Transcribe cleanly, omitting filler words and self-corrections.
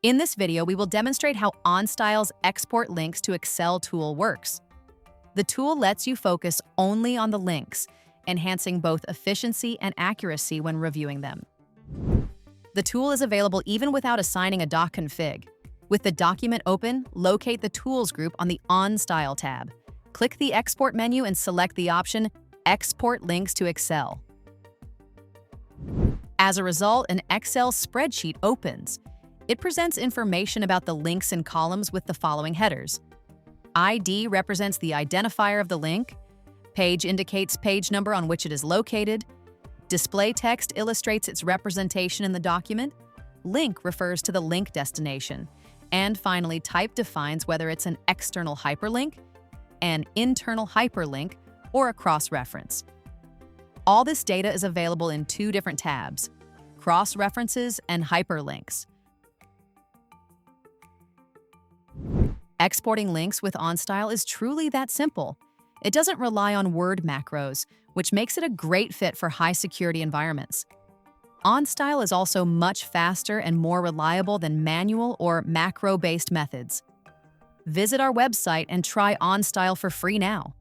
In this video, we will demonstrate how OnStyle's Export Links to Excel tool works. The tool lets you focus only on the links, enhancing both efficiency and accuracy when reviewing them. The tool is available even without assigning a doc config. With the document open, locate the Tools group on the OnStyle tab. Click the Export menu and select the option Export Links to Excel. As a result, an Excel spreadsheet opens. It presents information about the links and columns with the following headers. ID represents the identifier of the link. Page indicates page number on which it is located. Display text illustrates its representation in the document. Link refers to the link destination. And finally, type defines whether it's an external hyperlink, an internal hyperlink, or a cross-reference. All this data is available in two different tabs, Cross-References and Hyperlinks. Exporting links with OnStyle is truly that simple. It doesn't rely on Word macros, which makes it a great fit for high-security environments. OnStyle is also much faster and more reliable than manual or macro-based methods. Visit our website and try OnStyle for free now.